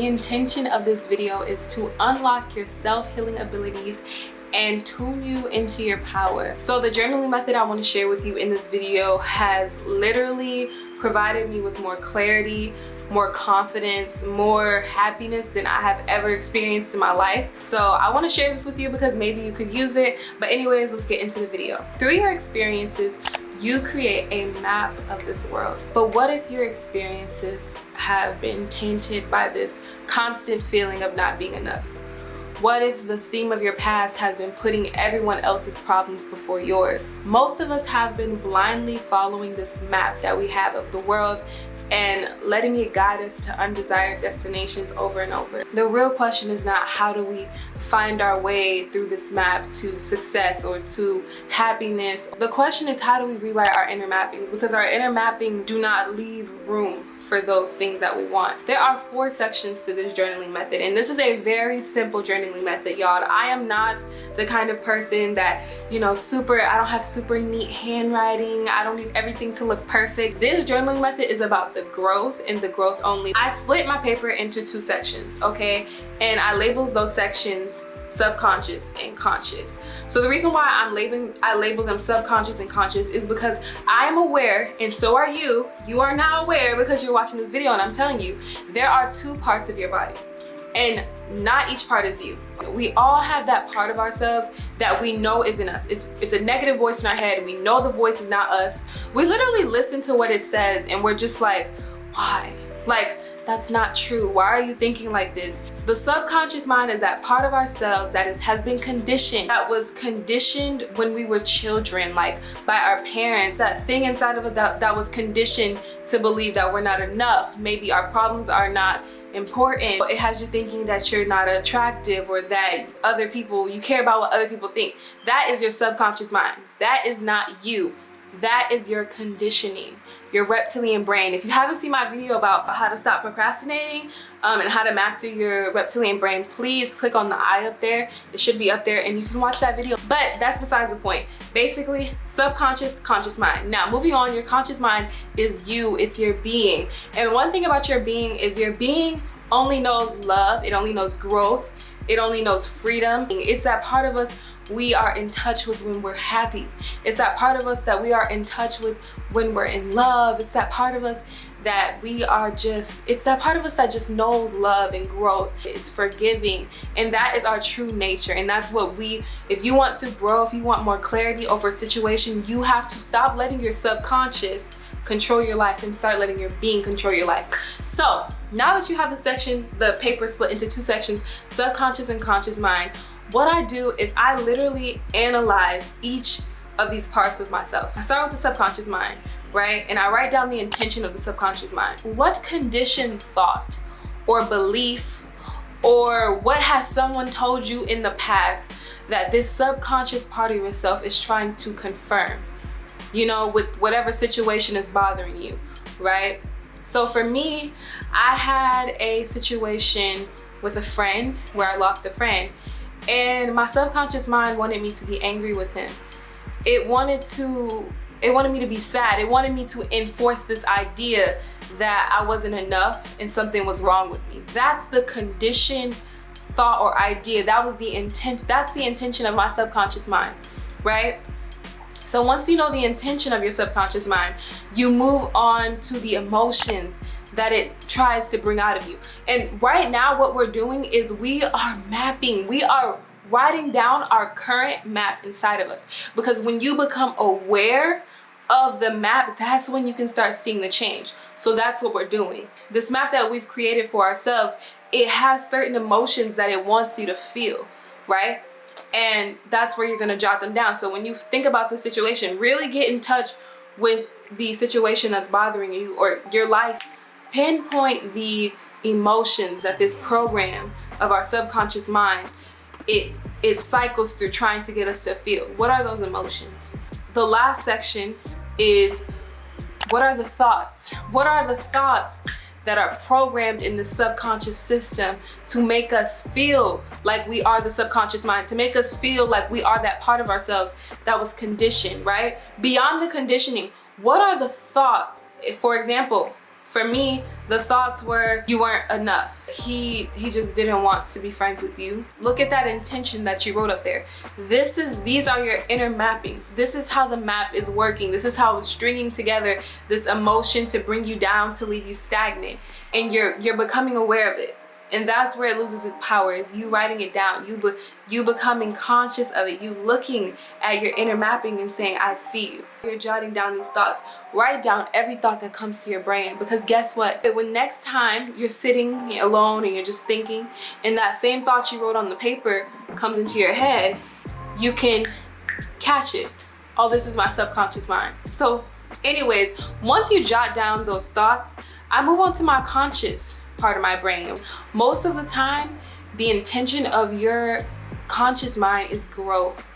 intention of this video is to unlock your self-healing abilities and tune you into your power. So the journaling method I want to share with you in this video has literally provided me with more clarity, more confidence, more happiness than I have ever experienced in my life. So I want to share this with you because maybe you could use it. But anyways, let's get into the video. Through your experiences, you create a map of this world. But what if your experiences have been tainted by this constant feeling of not being enough? What if the theme of your past has been putting everyone else's problems before yours? Most of us have been blindly following this map that we have of the world and letting it guide us to undesired destinations over and over. The real question is not how do we find our way through this map to success or to happiness. The question is how do we rewrite our inner mappings, because our inner mappings do not leave room for those things that we want. There are 4 sections to this journaling method, and this is a very simple journaling method, y'all. I am not the kind of person that, I don't have super neat handwriting. I don't need everything to look perfect. This journaling method is about the growth and the growth only. I split my paper into 2 sections, okay? And I labeled those sections subconscious and conscious. So the reason why I label them subconscious and conscious is because I'm aware, and so are you. You are now aware because you're watching this video, and I'm telling you, there are 2 parts of your body, and not each part is you. We all have that part of ourselves that we know isn't us. It's a negative voice in our head. We know the voice is not us. We literally listen to what it says and we're just like, why? Like, that's not true. Why are you thinking like this? The subconscious mind is that part of ourselves that has been conditioned, that was conditioned when we were children, like by our parents. That thing inside of it that was conditioned to believe that we're not enough. Maybe our problems are not important. It has you thinking that you're not attractive, or that you care about what other people think. That is your subconscious mind. That is not you. That is your conditioning, your reptilian brain. If you haven't seen my video about how to stop procrastinating and how to master your reptilian brain, please click on the eye up there. It should be up there and you can watch that video. But that's besides the point. Basically, subconscious, conscious mind. Now, moving on, your conscious mind is you. It's your being. And one thing about your being is your being only knows love. It only knows growth. It only knows freedom. It's that part of us we are in touch with when we're happy. It's that part of us that we are in touch with when we're in love. It's that part of us that it's that part of us that just knows love and growth. It's forgiving, and that is our true nature. And that's what if you want to grow, if you want more clarity over a situation, you have to stop letting your subconscious control your life and start letting your being control your life. So now that you have the paper split into 2 sections, subconscious and conscious mind, what I do is I literally analyze each of these parts of myself. I start with the subconscious mind, right? And I write down the intention of the subconscious mind. What conditioned thought or belief, or what has someone told you in the past that this subconscious part of yourself is trying to confirm, with whatever situation is bothering you, right? So for me, I had a situation with a friend where I lost a friend. And my subconscious mind wanted me to be angry with him. It wanted me to be sad. It wanted me to enforce this idea that I wasn't enough and something was wrong with me. That's the conditioned thought or idea. That's the intention of my subconscious mind, right? So once you know the intention of your subconscious mind, you move on to the emotions that it tries to bring out of you. And right now what we're doing is we are writing down our current map inside of us. Because when you become aware of the map, that's when you can start seeing the change. So that's what we're doing. This map that we've created for ourselves, it has certain emotions that it wants you to feel, right? And that's where you're gonna jot them down. So when you think about the situation, really get in touch with the situation that's bothering you or your life. Pinpoint the emotions that this program of our subconscious mind, it cycles through trying to get us to feel. What are those emotions? The last section is, what are the thoughts? What are the thoughts that are programmed in the subconscious system to make us feel like we are the subconscious mind, to make us feel like we are that part of ourselves that was conditioned, right? Beyond the conditioning, what are the thoughts? For example, For me, the thoughts were you weren't enough. He just didn't want to be friends with you. Look at that intention that you wrote up there. These are your inner mappings. This is how the map is working. This is how it's stringing together this emotion to bring you down, to leave you stagnant. And you're becoming aware of it. And that's where it loses its power, is you writing it down, you becoming conscious of it, you looking at your inner mapping and saying, I see you. You're jotting down these thoughts. Write down every thought that comes to your brain, because guess what? When next time you're sitting alone and you're just thinking, and that same thought you wrote on the paper comes into your head, you can catch it. Oh, this is my subconscious mind. So anyways, once you jot down those thoughts, I move on to my conscious part of my brain. Most of the time, the intention of your conscious mind is growth.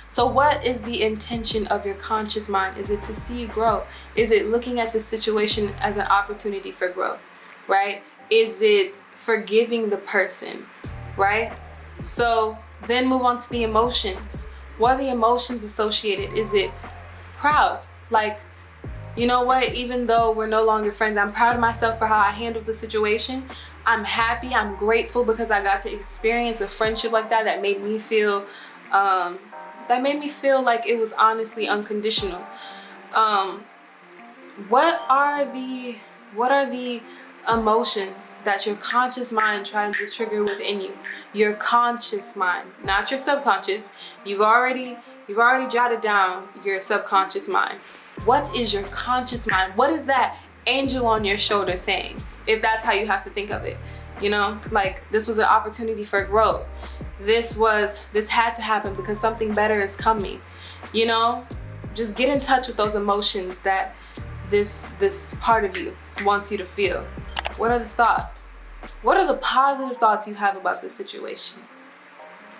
So what is the intention of your conscious mind? Is it to see you grow? Is it looking at the situation as an opportunity for growth, right? Is it forgiving the person, right? So then move on to the emotions. What are the emotions associated? Is it proud? Like, you know what, even though we're no longer friends, I'm proud of myself for how I handled the situation. I'm happy, I'm grateful because I got to experience a friendship like that made me feel like it was honestly unconditional. What are the emotions that your conscious mind tries to trigger within you? Your conscious mind, not your subconscious. You've already jotted down your subconscious mind. What is your conscious mind? What is that angel on your shoulder saying? If that's how you have to think of it, like this was an opportunity for growth. This had to happen because something better is coming. Just get in touch with those emotions that this part of you wants you to feel. What are the thoughts? What are the positive thoughts you have about this situation?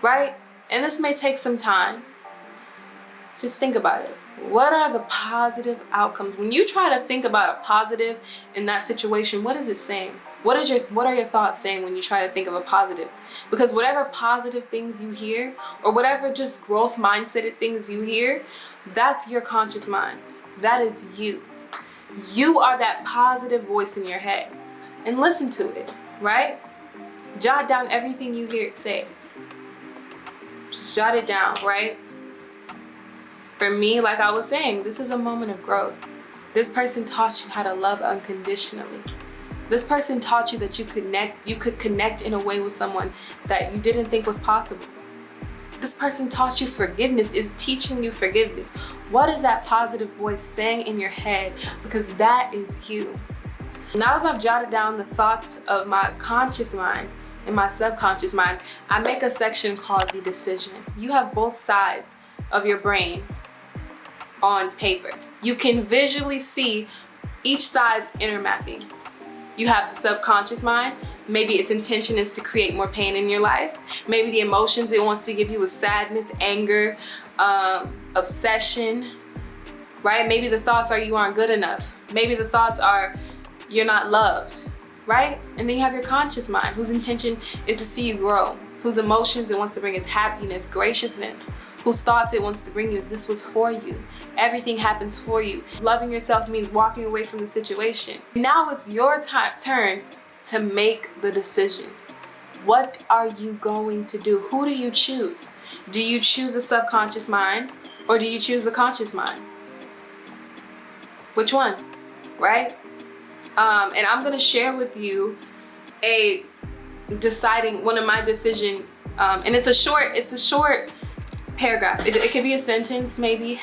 Right? And this may take some time. Just think about it. What are the positive outcomes? When you try to think about a positive in that situation, what is it saying? What are your thoughts saying when you try to think of a positive? Because whatever positive things you hear, or whatever just growth mindseted things you hear, that's your conscious mind. That is you. You are that positive voice in your head. And listen to it, right? Jot down everything you hear it say. Just jot it down, right? For me, like I was saying, this is a moment of growth. This person taught you how to love unconditionally. This person taught you that you could connect in a way with someone that you didn't think was possible. This person taught you forgiveness, is teaching you forgiveness. What is that positive voice saying in your head? Because that is you. Now that I've jotted down the thoughts of my conscious mind and my subconscious mind, I make a section called the decision. You have both sides of your brain on paper. You can visually see each side's inner mapping. You have the subconscious mind. Maybe its intention is to create more pain in your life. Maybe the emotions it wants to give you is sadness, anger, obsession, right? Maybe the thoughts are you aren't good enough. Maybe the thoughts are you're not loved, right? And then you have your conscious mind, whose intention is to see you grow, whose emotions it wants to bring is happiness, graciousness, whose thoughts it wants to bring you is this was for you. Everything happens for you. Loving yourself means walking away from the situation. Now it's your turn to make the decision. What are you going to do? Who do you choose? Do you choose the subconscious mind or do you choose the conscious mind? Which one, right? And I'm gonna share with you one of my decision, and it's a short paragraph. It could be a sentence maybe.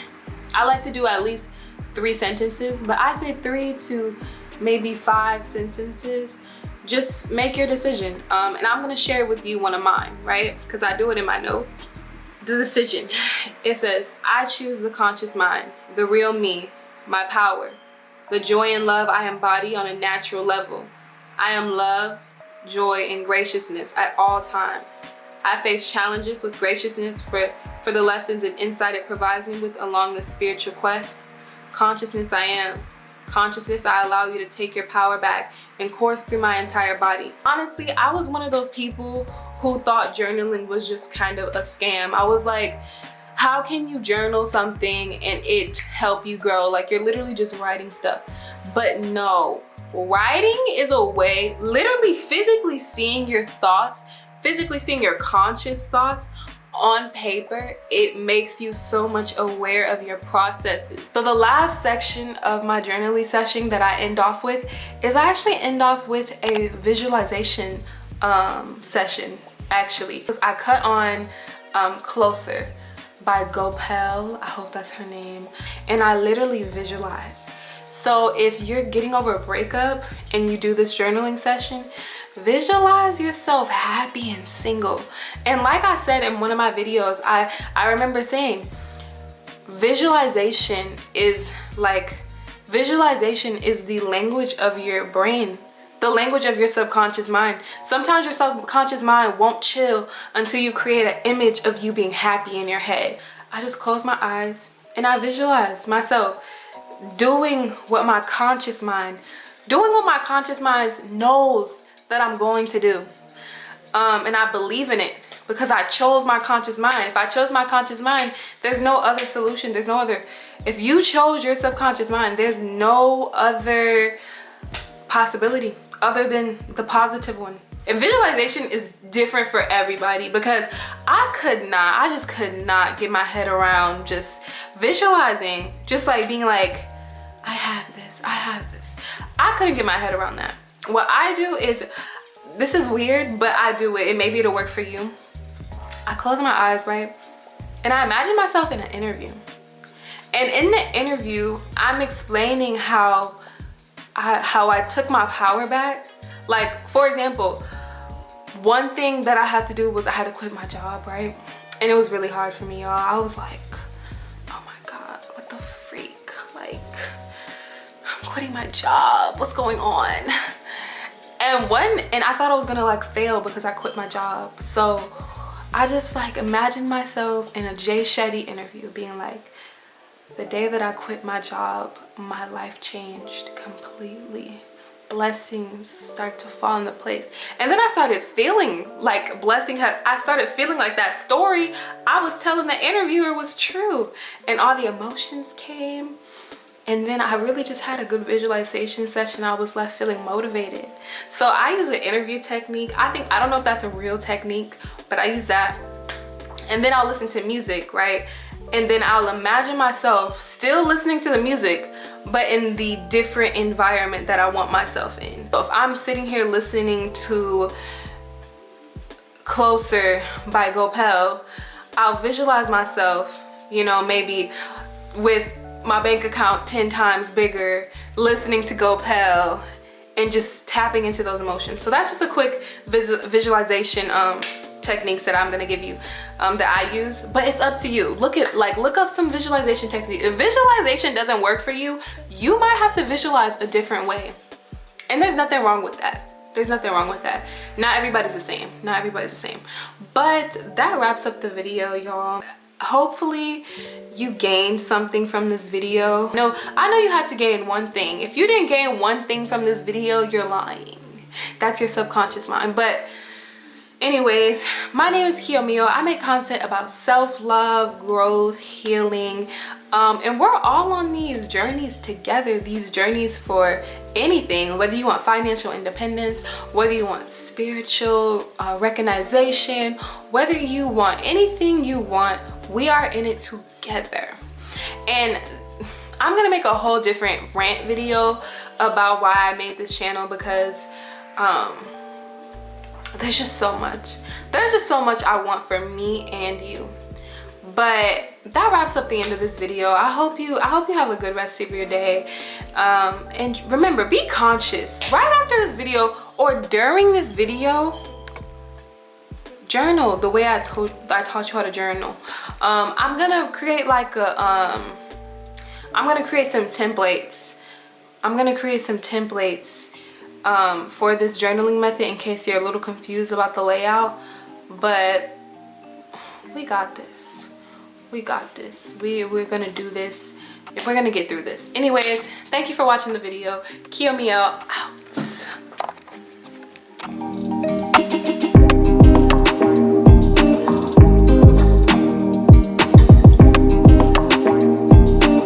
I like to do at least 3 sentences, but I say 3 to maybe 5 sentences. Just make your decision. And I'm gonna share with you one of mine, right? Because I do it in my notes. The decision. It says, I choose the conscious mind, the real me, my power, the joy and love I embody on a natural level. I am love, joy, and graciousness at all times. I face challenges with graciousness for the lessons and insight it provides me with along the spiritual quest. Consciousness I am. Consciousness I allow you to take your power back and course through my entire body. Honestly, I was one of those people who thought journaling was just kind of a scam. I was like, how can you journal something and it help you grow? Like you're literally just writing stuff. But no, Writing is a way, literally physically seeing your thoughts, physically seeing your conscious thoughts on paper. It makes you so much aware of your processes. So the last section of my journaling session that I end off with is I actually end off with a visualization session, actually. I cut on Closer by Gopal, I hope that's her name, and I literally visualize. So if you're getting over a breakup and you do this journaling session, visualize yourself happy and single. And like I said in one of my videos, I remember saying visualization is the language of your brain, the language of your subconscious mind. Sometimes your subconscious mind won't chill until you create an image of you being happy in your head. I just close my eyes and I visualize myself doing what my conscious mind knows that I'm going to do. And I believe in it because I chose my conscious mind. If I chose my conscious mind, there's no other solution. There's no other. If you chose your subconscious mind, there's no other possibility other than the positive one. And visualization is different for everybody because I just could not get my head around just visualizing, just like being like, I have this. I couldn't get my head around that. What I do is, this is weird, but I do it, and maybe it'll work for you. I close my eyes, right? And I imagine myself in an interview. And in the interview, I'm explaining how I took my power back. Like, for example, one thing that I had to do was I had to quit my job, right? And it was really hard for me, y'all. I was like, oh my God, what the freak? Like, I'm quitting my job. What's going on? And I thought I was gonna like fail because I quit my job. So I just like imagined myself in a Jay Shetty interview being like, the day that I quit my job, my life changed completely. Blessings started to fall into place. And then I started feeling like I started feeling like that story I was telling the interviewer was true. And all the emotions came. And then I really just had a good visualization session. I was left feeling motivated. So I use an interview technique. I don't know if that's a real technique, but I use that. And then I'll listen to music, right? And then I'll imagine myself still listening to the music, but in the different environment that I want myself in. So if I'm sitting here listening to Closer by Gopal, I'll visualize myself, you know, maybe with my bank account 10 times bigger, listening to Gopal and just tapping into those emotions. So that's just a quick visualization techniques that I'm gonna give you that I use, but it's up to you. Look up some visualization techniques. If visualization doesn't work for you, you might have to visualize a different way. And there's nothing wrong with that. There's nothing wrong with that. Not everybody's the same. Not everybody's the same. But that wraps up the video, y'all. Hopefully you gained something from this video. No, I know you had to gain one thing. If you didn't gain one thing from this video, you're lying. That's your subconscious mind. But anyways, my name is Kiyomio. I make content about self-love, growth, healing, and we're all on these journeys together, these journeys for anything, whether you want financial independence, whether you want spiritual recognition, whether you want anything you want, we are in it together. And I'm gonna make a whole different rant video about why I made this channel, because there's just so much I want for me and you. But that wraps up the end of this video. I hope you have a good rest of your day, and remember, be conscious. Right after this video or during this video, journal the way I taught you how to journal. I'm gonna create like a I'm gonna create some templates. For this journaling method, in case you're a little confused about the layout. But we got this. We're gonna do this. We're gonna get through this. Anyways, thank you for watching the video. Kiyomio out.